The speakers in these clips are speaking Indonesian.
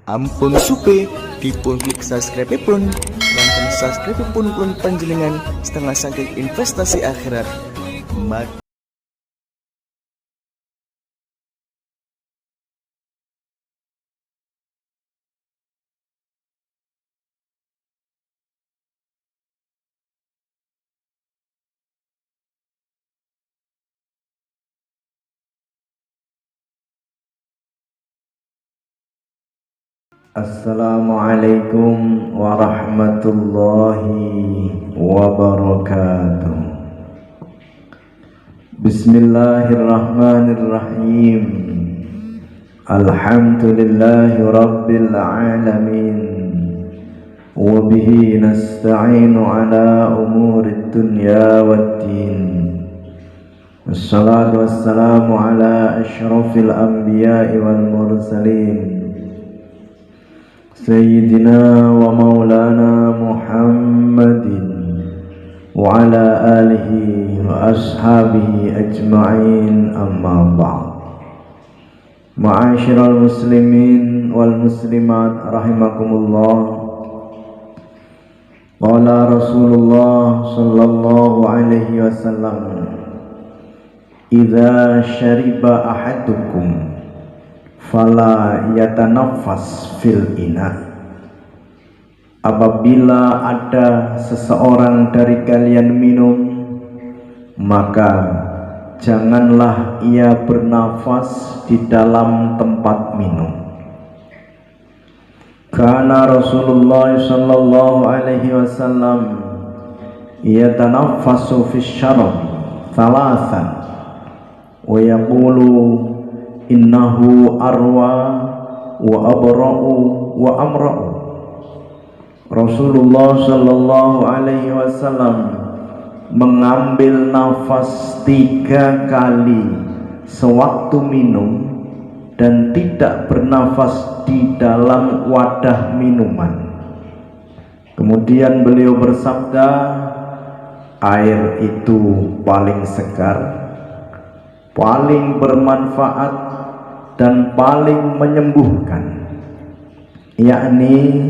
Ampun supe dipun klik subscribe pun lantan subscribe pun panjenengan setengah saking investasi akhirat. Assalamualaikum warahmatullahi wabarakatuh. Bismillahirrahmanirrahim. Alhamdulillahi rabbil alamin. Wabihi nasta'inu ala umurid dunya waddin. Wassalatu wassalamu ala ashrafil anbiya'i wal mursalin Sayyidina wa maulana Muhammadin wa ala alihi wa ashabihi ajma'in, amma ba'd. Ma'asyiral muslimin wal muslimat rahimakumullah. Qala Rasulullah sallallahu alaihi wasallam, idza syariba ahadukum fala yatanaffas fil ina. Apabila ada seseorang dari kalian minum, maka janganlah ia bernafas di dalam tempat minum. Karena Rasulullah sallallahu alaihi wasallam yatanaffasu fi syarabi thalathan wa yaqulu innahu arwa wa abra'u wa amra'u. Rasulullah sallallahu alaihi wasallam mengambil nafas 3 kali sewaktu minum dan tidak bernafas di dalam wadah minuman. Kemudian beliau bersabda, air itu paling segar, paling bermanfaat dan paling menyembuhkan, yakni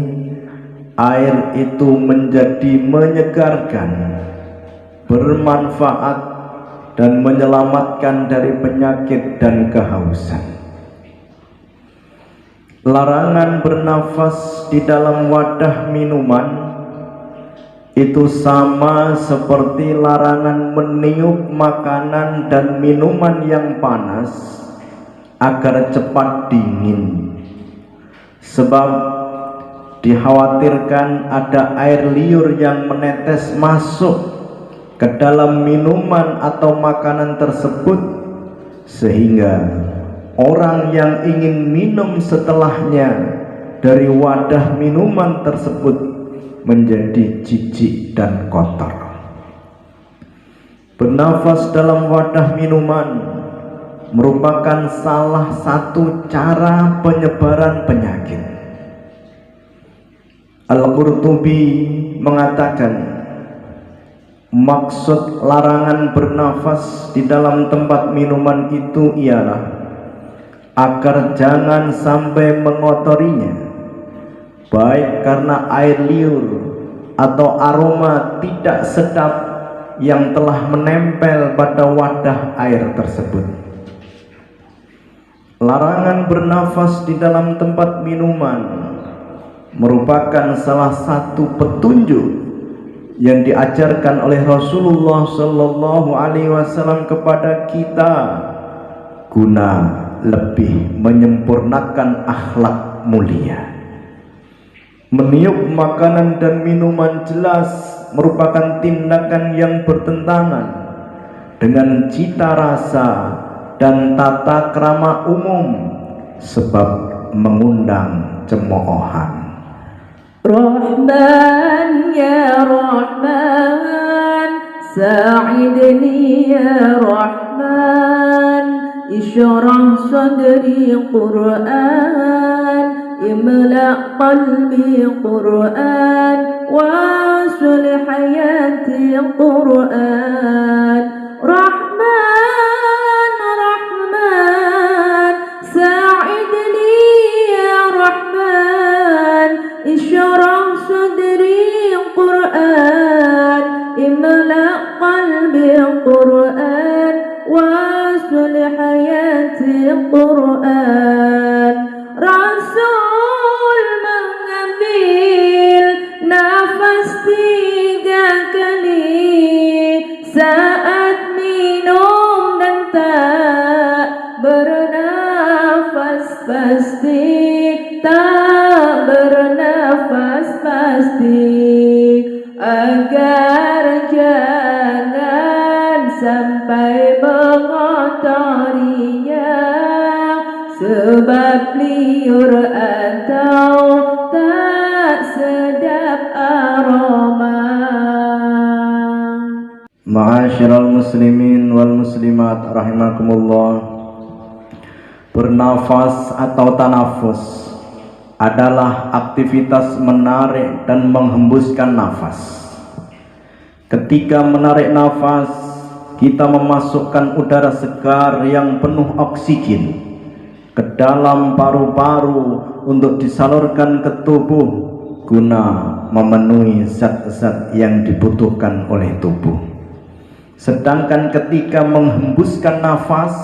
air itu menjadi menyegarkan, bermanfaat dan menyelamatkan dari penyakit dan kehausan. Larangan bernafas di dalam wadah minuman itu sama seperti larangan meniup makanan dan minuman yang panas agar cepat dingin, sebab dikhawatirkan ada air liur yang menetes masuk ke dalam minuman atau makanan tersebut, sehingga orang yang ingin minum setelahnya dari wadah minuman tersebut menjadi jijik dan kotor. Bernafas dalam wadah minuman merupakan salah satu cara penyebaran penyakit. Al-Qurtubi mengatakan, maksud larangan bernafas di dalam tempat minuman itu ialah agar jangan sampai mengotorinya, baik karena air liur atau aroma tidak sedap yang telah menempel pada wadah air tersebut. Larangan bernafas di dalam tempat minuman merupakan salah satu petunjuk yang diajarkan oleh Rasulullah sallallahu alaihi wasallam kepada kita guna lebih menyempurnakan akhlak mulia. Meniup makanan dan minuman jelas merupakan tindakan yang bertentangan dengan cita rasa dan tata krama umum, sebab mengundang cemoohan. Rahman ya Rahman, sa'idni ya Rahman, isyrah sadri Qur'an, imla' qalbi Qur'an, wasul hayati Qur'an. Rahman Rahman, sa'idni ya Rahman, اشرح صدري قرآن املأ قلبي قرآن واصل حياتي قرآن Rasul mengambil nafas 3 kali saat minum dan tak bernafas pasti, tak bernafas pasti, agar jangan sampai mengotorinya sebab liur atau tak sedap aroma. Ma'asyiral muslimin wal muslimat rahimakumullah. Bernafas atau tanafus adalah aktivitas menarik dan menghembuskan nafas. Ketika menarik nafas, kita memasukkan udara segar yang penuh oksigen ke dalam paru-paru untuk disalurkan ke tubuh guna memenuhi zat-zat yang dibutuhkan oleh tubuh. Sedangkan ketika menghembuskan nafas,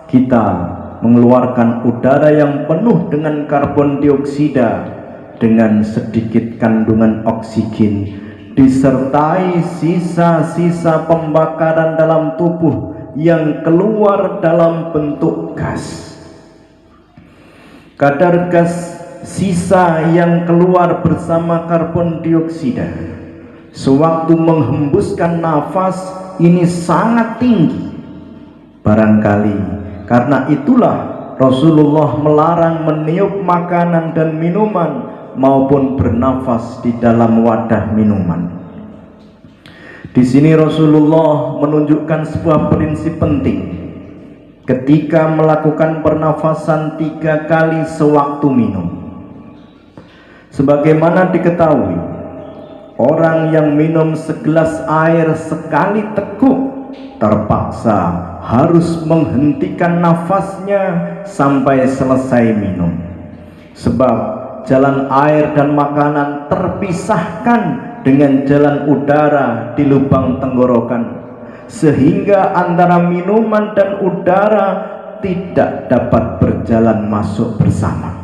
kita mengeluarkan udara yang penuh dengan karbon dioksida dengan sedikit kandungan oksigen disertai sisa-sisa pembakaran dalam tubuh yang keluar dalam bentuk gas. Kadar gas sisa yang keluar bersama karbon dioksida sewaktu menghembuskan nafas ini sangat tinggi. Barangkali karena itulah Rasulullah melarang meniup makanan dan minuman maupun bernafas di dalam wadah minuman. Di sini Rasulullah menunjukkan sebuah prinsip penting ketika melakukan pernafasan 3 kali sewaktu minum. Sebagaimana diketahui, orang yang minum segelas air sekali teguk terpaksa harus menghentikan nafasnya sampai selesai minum, sebab jalan air dan makanan terpisahkan dengan jalan udara di lubang tenggorokan, sehingga antara minuman dan udara tidak dapat berjalan masuk bersama.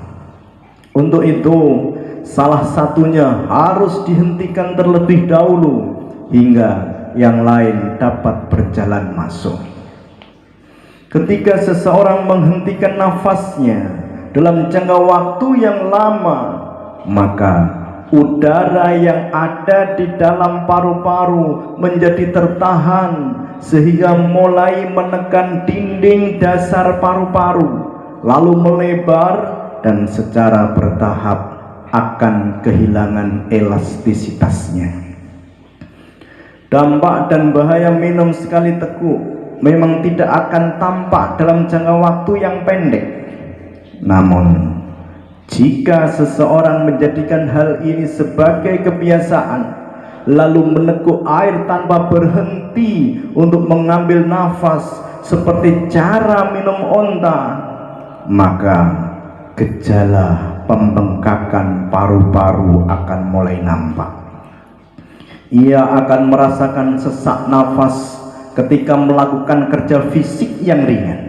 Untuk itu salah satunya harus dihentikan terlebih dahulu hingga yang lain dapat berjalan masuk. Ketika seseorang menghentikan nafasnya dalam jangka waktu yang lama, maka udara yang ada di dalam paru-paru menjadi tertahan sehingga mulai menekan dinding dasar paru-paru, lalu melebar dan secara bertahap akan kehilangan elastisitasnya. Dampak dan bahaya minum sekali teguk memang tidak akan tampak dalam jangka waktu yang pendek. Namun jika seseorang menjadikan hal ini sebagai kebiasaan, lalu meneguk air tanpa berhenti untuk mengambil nafas seperti cara minum onta, maka gejala pembengkakan paru-paru akan mulai nampak. Ia akan merasakan sesak nafas ketika melakukan kerja fisik yang ringan.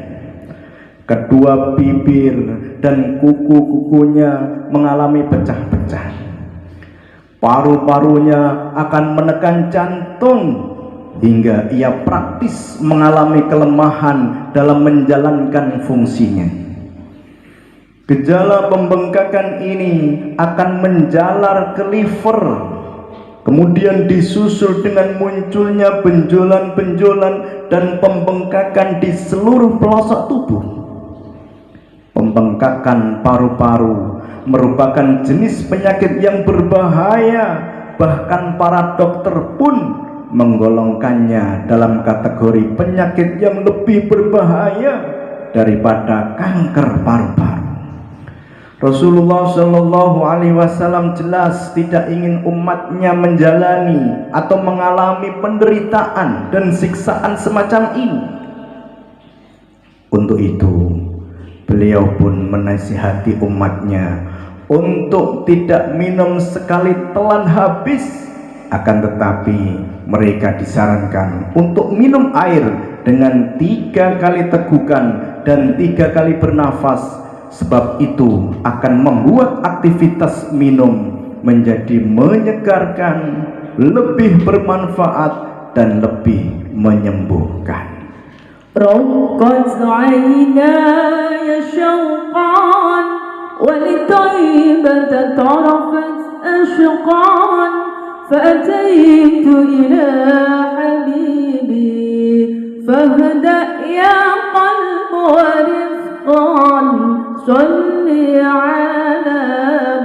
Kedua bibir dan kuku-kukunya mengalami pecah-pecah. Paru-parunya akan menekan jantung hingga ia praktis mengalami kelemahan dalam menjalankan fungsinya. Gejala pembengkakan ini akan menjalar ke liver, kemudian disusul dengan munculnya benjolan-benjolan dan pembengkakan di seluruh pelosok tubuh. Pembengkakan paru-paru merupakan jenis penyakit yang berbahaya, bahkan para dokter pun menggolongkannya dalam kategori penyakit yang lebih berbahaya daripada kanker paru-paru. Rasulullah Shallallahu Alaihi Wasallam jelas tidak ingin umatnya menjalani atau mengalami penderitaan dan siksaan semacam ini. Untuk itu beliau pun menasihati umatnya untuk tidak minum sekali telan habis, akan tetapi mereka disarankan untuk minum air dengan 3 kali tegukan dan 3 kali bernafas, sebab itu akan membuat aktivitas minum menjadi menyegarkan, lebih bermanfaat dan lebih menyembuhkan. رقت عيناي شوقا ولطيبة طرفت أشقا فأتيت إلى حبيبي فاهدأ يا قلب ورفقا صل على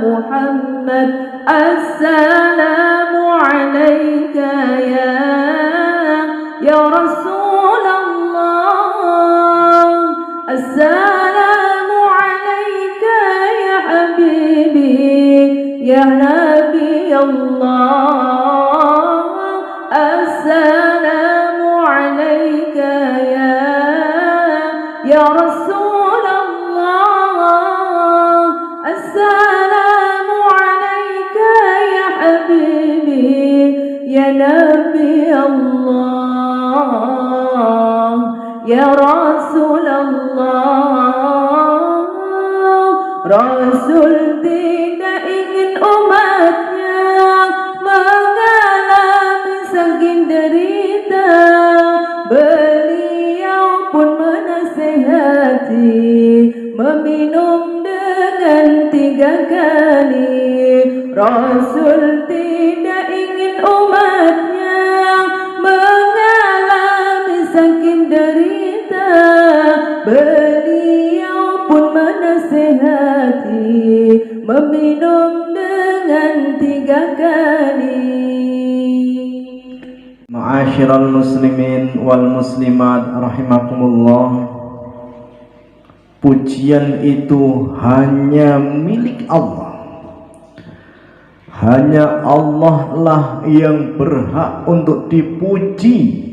محمد السلام عليك يا رسول الله السلام عليك يا حبيبي يا نبي الله السلام عليك يا رسول الله السلام عليك يا حبيبي يا نبي الله يا رسول Allah. Rasul tidak ingin umatnya mengalami saking derita. Beliau pun menasihati meminum dengan 3 kali. Rasul tidak ingin umatnya mengalami saking derita. Beliau pun menasihati meminum dengan 3 kali. Ma'asyiral muslimin wal muslimat rahimakumullah, pujian itu hanya milik Allah. Hanya Allah lah yang berhak untuk dipuji.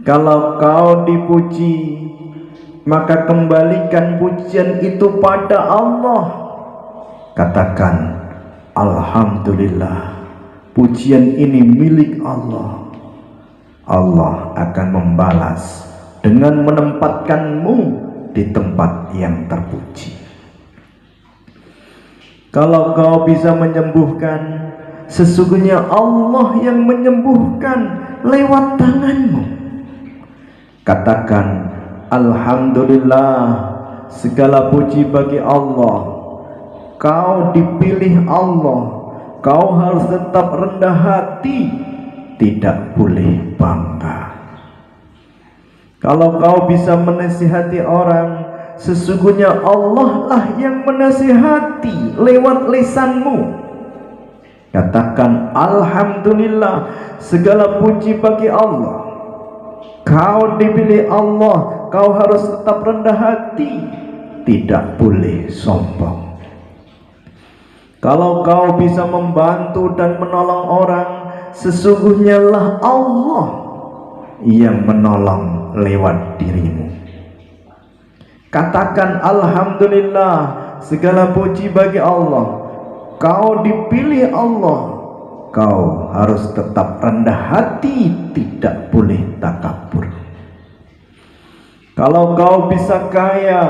Kalau kau dipuji, maka kembalikan pujian itu pada Allah. Katakan, alhamdulillah, pujian ini milik Allah. Allah akan membalas dengan menempatkanmu di tempat yang terpuji. Kalau kau bisa menyembuhkan, sesungguhnya Allah yang menyembuhkan lewat tanganmu. Katakan, alhamdulillah, segala puji bagi Allah. Kau dipilih Allah, kau harus tetap rendah hati, tidak boleh bangga. Kalau kau bisa menasihati orang, sesungguhnya Allah lah yang menasihati lewat lisanmu. Katakan, alhamdulillah, segala puji bagi Allah. Kau dipilih Allah, kau harus tetap rendah hati, tidak boleh sombong. Kalau kau bisa membantu dan menolong orang, sesungguhnya lah Allah yang menolong lewat dirimu. Katakan, alhamdulillah, segala puji bagi Allah. Kau dipilih Allah, kau harus tetap rendah hati, tidak boleh takabur. Kalau kau bisa kaya,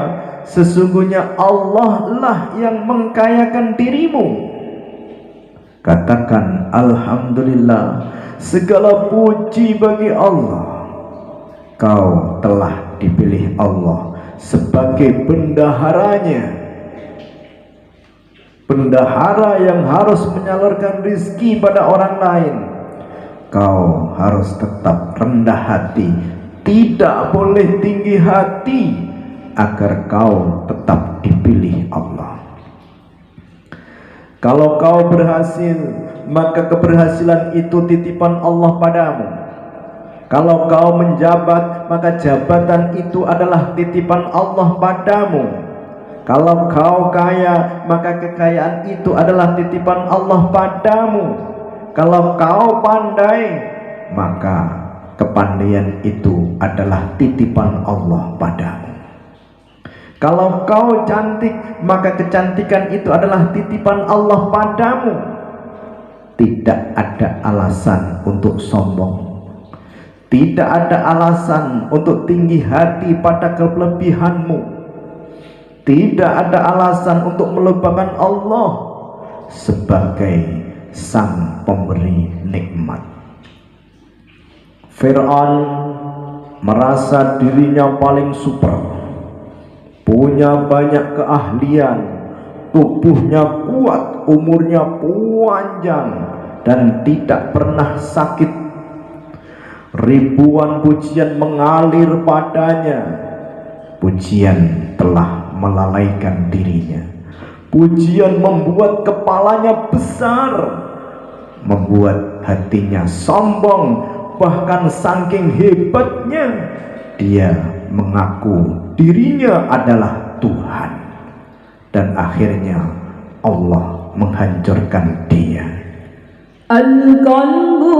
sesungguhnya Allah lah yang mengkayakan dirimu. Katakan, alhamdulillah, segala puji bagi Allah. Kau telah dipilih Allah sebagai bendaharanya. Bendahara yang harus menyalurkan rizki pada orang lain. Kau harus tetap rendah hati, tidak boleh tinggi hati, agar kau tetap dipilih Allah. Kalau kau berhasil, maka keberhasilan itu titipan Allah padamu. Kalau kau menjabat, maka jabatan itu adalah titipan Allah padamu. Kalau kau kaya, maka kekayaan itu adalah titipan Allah padamu. Kalau kau pandai, maka kepandaian itu adalah titipan Allah padamu. Kalau kau cantik, maka kecantikan itu adalah titipan Allah padamu. Tidak ada alasan untuk sombong. Tidak ada alasan untuk tinggi hati pada kelebihanmu. Tidak ada alasan untuk melupakan Allah sebagai sang pemberi nikmat. Fir'aun merasa dirinya paling super, punya banyak keahlian, tubuhnya kuat, umurnya panjang, dan tidak pernah sakit. Ribuan pujian mengalir padanya. Pujian telah melalaikan dirinya. Pujian membuat kepalanya besar, membuat hatinya sombong. Bahkan saking hebatnya, dia mengaku dirinya adalah Tuhan. Dan akhirnya Allah menghancurkan dia. Al-qalbu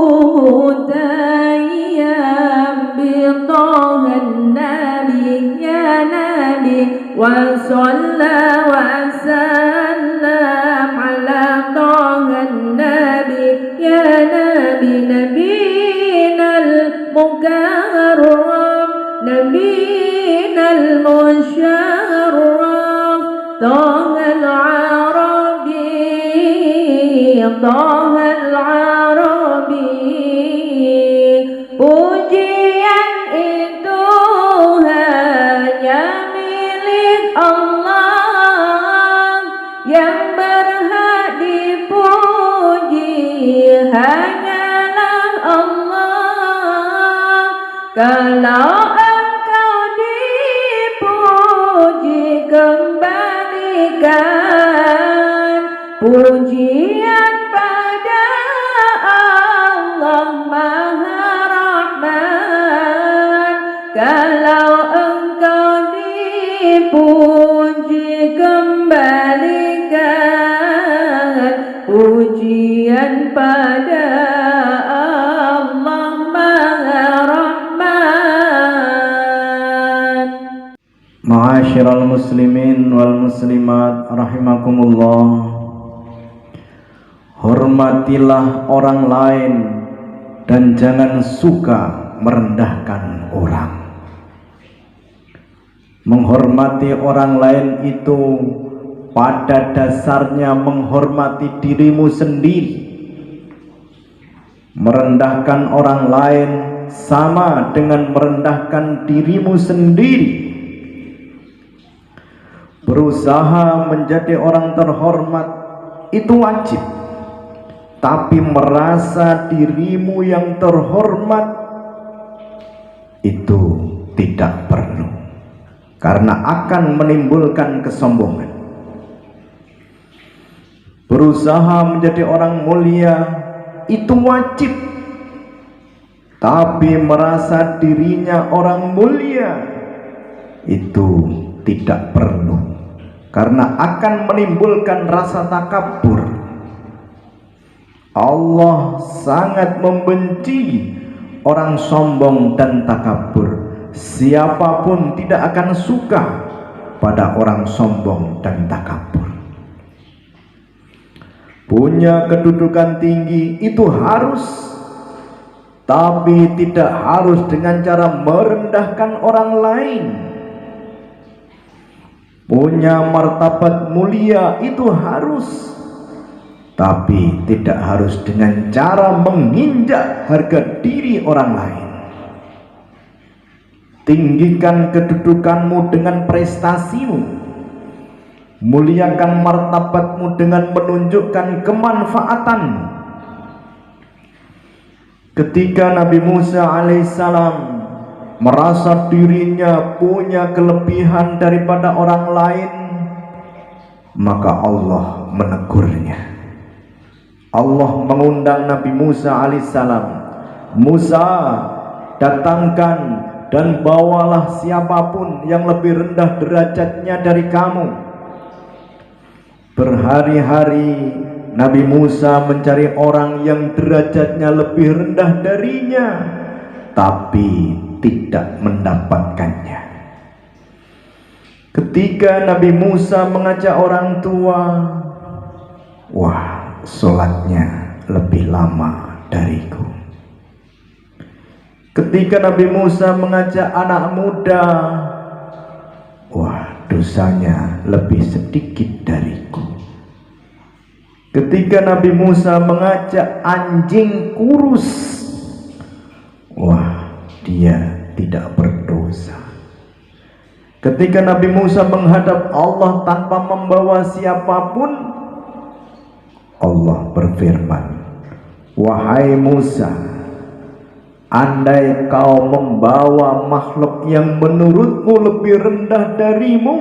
mutayyam bi tahan nabi ya nabi wa salla wa sallam ala tahan nabi ya nabi nabinal mukarram nabinal musharraf tahal arabi tahal arabi. Pujian itu hanya milik Allah, yang berhak dipuji hanyalah Allah. Kalau engkau dipuji, kembalikan pujian pada Allah Maha Rahman. Kalau engkau dipuji, kembalikan pujian pada Allah Maha Rahman. Ma'asyiral muslimin wal muslimat rahimakumullah. Hormatilah orang lain dan jangan suka merendahkan orang. Menghormati orang lain itu pada dasarnya menghormati dirimu sendiri. Merendahkan orang lain sama dengan merendahkan dirimu sendiri. Berusaha menjadi orang terhormat itu wajib, tapi merasa dirimu yang terhormat itu tidak perlu, karena akan menimbulkan kesombongan. Berusaha menjadi orang mulia itu wajib, tapi merasa dirinya orang mulia itu tidak perlu, karena akan menimbulkan rasa takabur. Allah sangat membenci orang sombong dan takabur. Siapapun tidak akan suka pada orang sombong dan takabur. Punya kedudukan tinggi itu harus, tapi tidak harus dengan cara merendahkan orang lain. Punya martabat mulia itu harus, tapi tidak harus dengan cara menginjak harga diri orang lain. Tinggikan kedudukanmu dengan prestasimu, muliakan martabatmu dengan menunjukkan kemanfaatanmu. Ketika Nabi Musa alaihissalam merasa dirinya punya kelebihan daripada orang lain, maka Allah menegurnya. Allah mengundang Nabi Musa alaihissalam, Musa, datangkan dan bawalah siapapun yang lebih rendah derajatnya dari kamu. Berhari-hari Nabi Musa mencari orang yang derajatnya lebih rendah darinya, tapi tidak mendapatkannya. Ketika Nabi Musa mengajak orang tua, wah, sholatnya lebih lama dariku. Ketika Nabi Musa mengajak anak muda, wah, dosanya lebih sedikit dariku. Ketika Nabi Musa mengajak anjing kurus, wah, dia tidak berdosa. Ketika Nabi Musa menghadap Allah tanpa membawa siapapun, Allah berfirman, wahai Musa, andai kau membawa makhluk yang menurutmu lebih rendah darimu,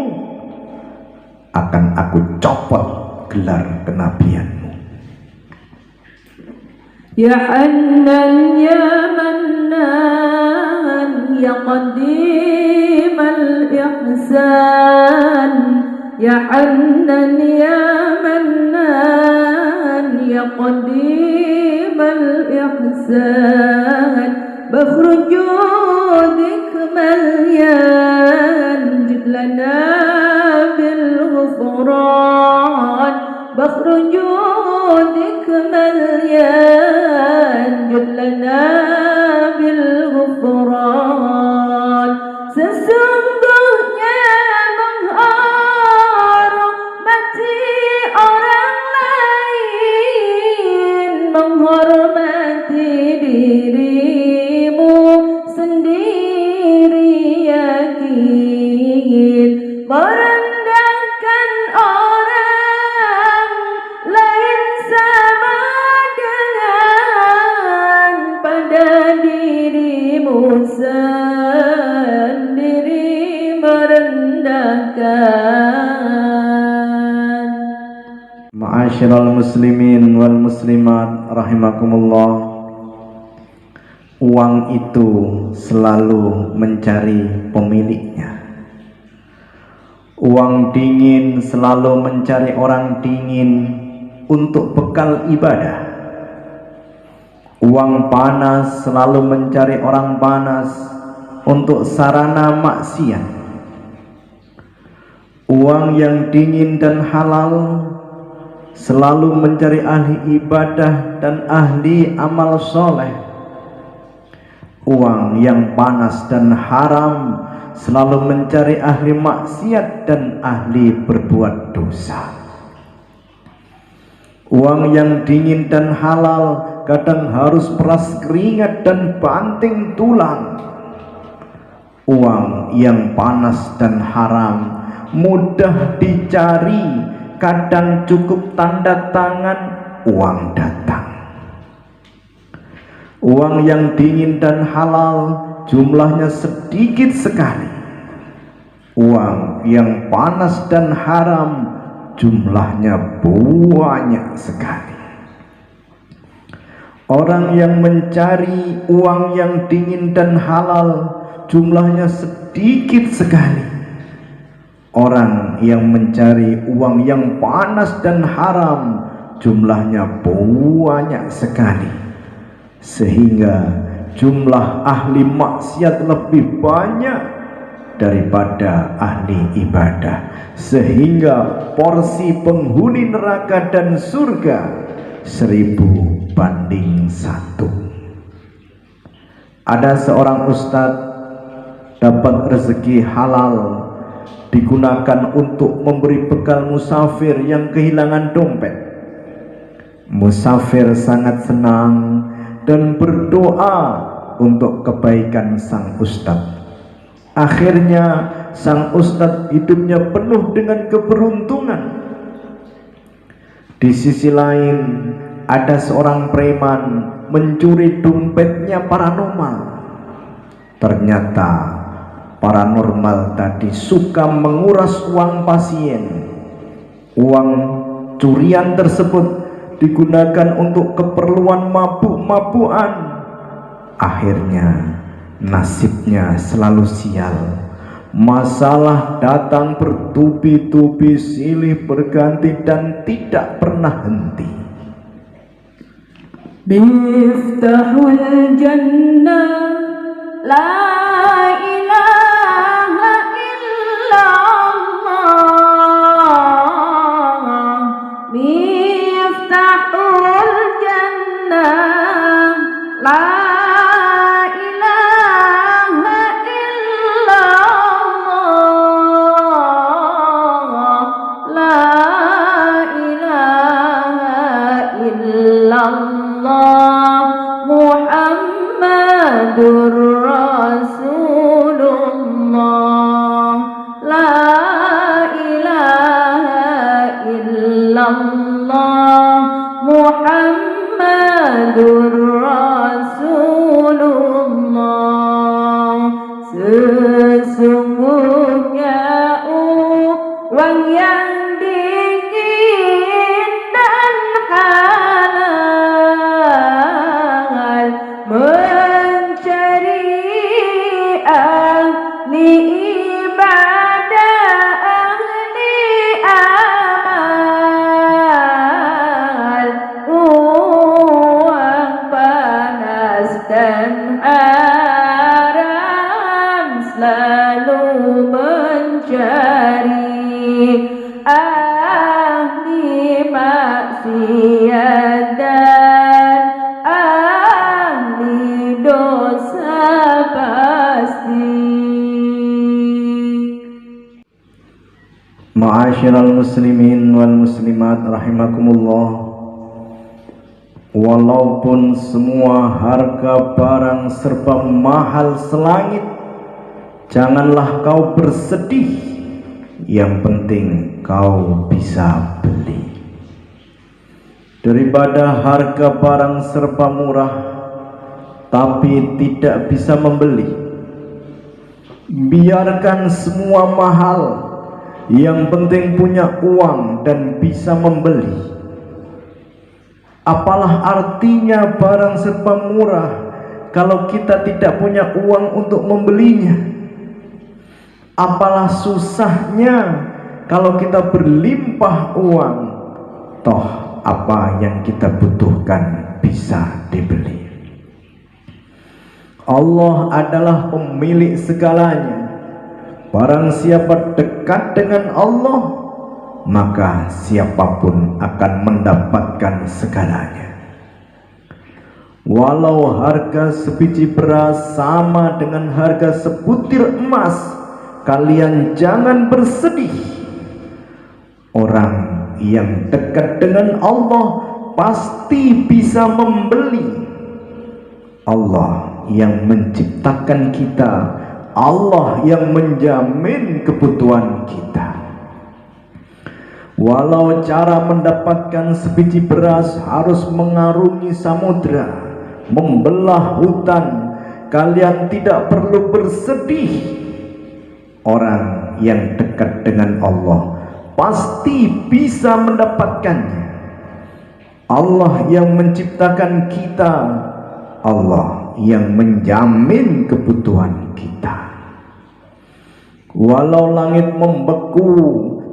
akan aku copot gelar kenabianmu. Ya Hannan ya Mannan ya Qadim al-Ihsan, Ya Hannan ya Mannan ya Qadim al-Ihsan, Bakhru judik malyan jid lana bil ghufran, Bakhru judik malyan jid lana bil ghufran. Sesungguhnya menghormati orang lain, menghormati dirimu sendiri, yakin merendahkan orang lain sama dengan pada dirimu sendiri merendahkan. Ma'asyiral muslimin wal muslimat rahimakumullah. Uang itu selalu mencari pemiliknya. Uang dingin selalu mencari orang dingin untuk bekal ibadah. Uang panas selalu mencari orang panas untuk sarana maksiat. Uang yang dingin dan halal selalu mencari ahli ibadah dan ahli amal soleh. Uang yang panas dan haram selalu mencari ahli maksiat dan ahli berbuat dosa. Uang yang dingin dan halal kadang harus peras keringat dan banting tulang. Uang yang panas dan haram mudah dicari, kadang cukup tanda tangan, uang datang. Uang yang dingin dan halal jumlahnya sedikit sekali. Uang yang panas dan haram jumlahnya banyak sekali. Orang yang mencari uang yang dingin dan halal jumlahnya sedikit sekali. Orang yang mencari uang yang panas dan haram jumlahnya banyak sekali, sehingga jumlah ahli maksiat lebih banyak daripada ahli ibadah, sehingga porsi penghuni neraka dan surga 1000 banding 1. Ada seorang ustadz dapat rezeki halal digunakan untuk memberi bekal musafir yang kehilangan dompet. Musafir sangat senang dan berdoa untuk kebaikan sang ustadz. Akhirnya sang ustadz hidupnya penuh dengan keberuntungan. Di sisi lain ada seorang preman mencuri dompetnya paranormal. Ternyata paranormal tadi suka menguras uang pasien. Uang curian tersebut digunakan untuk keperluan mabuk-mabukan. Akhirnya nasibnya selalu sial. Masalah datang bertubi-tubi, silih berganti dan tidak pernah henti. Miftahul Jannah, la ilaha illallah, yang dingin dan halal, mencari ahli ibadah, ahli amal, uang panas dan haram selalu mencari ahli maksiat dan ahli dosa pasti. Ma'asyiral muslimin wal muslimat rahimakumullah. Walaupun semua harga barang serba mahal selangit, janganlah kau bersedih, yang penting kau bisa beli. Daripada harga barang serba murah tapi tidak bisa membeli, biarkan semua mahal, yang penting punya uang dan bisa membeli. Apalah artinya barang serba murah kalau kita tidak punya uang untuk membelinya? Apalah susahnya kalau kita berlimpah uang, toh apa yang kita butuhkan bisa dibeli. Allah adalah pemilik segalanya. Barang siapa dekat dengan Allah, maka siapapun akan mendapatkan segalanya. Walau harga sebiji beras sama dengan harga sebutir emas, kalian jangan bersedih. Orang yang dekat dengan Allah pasti bisa membeli. Allah yang menciptakan kita, Allah yang menjamin kebutuhan kita. Walau cara mendapatkan sebiji beras harus mengarungi samudra, membelah hutan, kalian tidak perlu bersedih. Orang yang dekat dengan Allah pasti bisa mendapatkannya. Allah yang menciptakan kita, Allah yang menjamin kebutuhan kita. Walau langit membeku,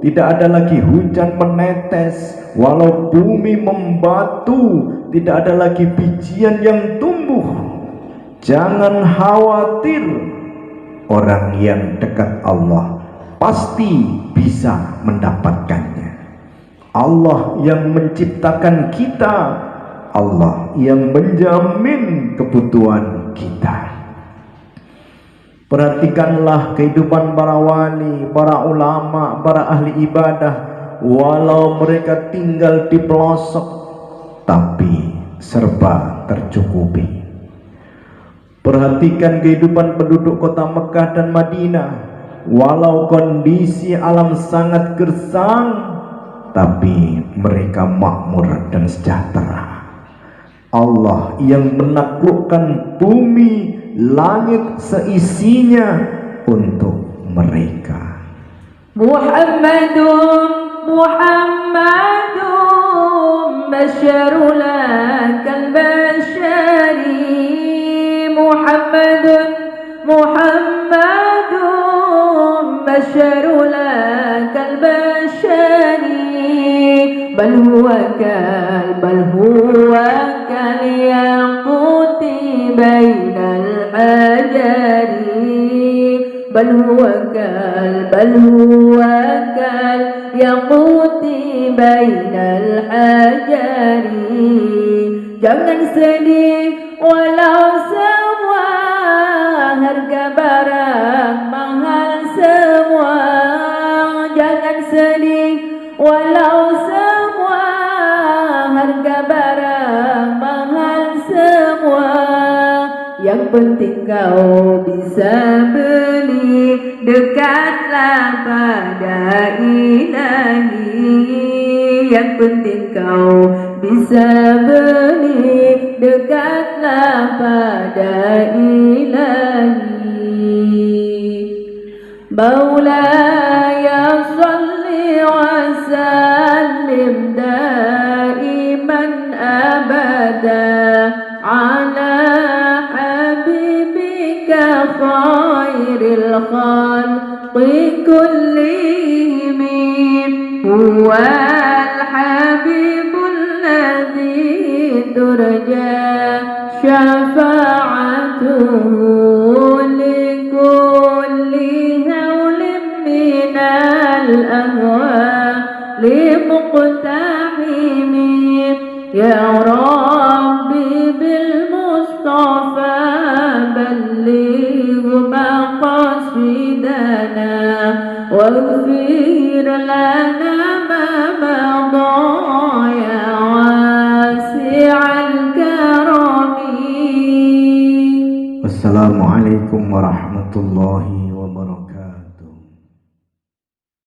tidak ada lagi hujan menetes, walau bumi membatu, tidak ada lagi bijian yang tumbuh, jangan khawatir. Orang yang dekat Allah pasti bisa mendapatkannya. Allah yang menciptakan kita, Allah yang menjamin kebutuhan kita. Perhatikanlah kehidupan para wali, para ulama, para ahli ibadah. Walau mereka tinggal di pelosok, tapi serba tercukupi. Perhatikan kehidupan penduduk kota Mekah dan Madinah. Walau kondisi alam sangat gersang, tapi mereka makmur dan sejahtera. Allah yang menaklukkan bumi, langit seisinya untuk mereka. Muhammadun basyarul kal bashari. Muhammadun basyarul kal bashari. Bal huwa kal yaquti bainal hajari. Bal huwa kal yaquti bainal hajari. Jangan sedih walau semua harga barang mahal semua. Jangan sedih walau semua harga barang mahal semua. Yang penting kau bisa beli, dekatlah pada Ilahi. Yang penting kau bisa beli, dekatlah pada Ilahi. Maulaya salli الخلق كلهم هو الحبيب الذي ترجى شفاعته لكل هول من الأهوال مقتحم يا ربي بالمصطفى بلغ مقاصدنا واغفر لنا ما مضى يا واسع الكرم. Wassalamualaikum warahmatullahi wabarakatuh.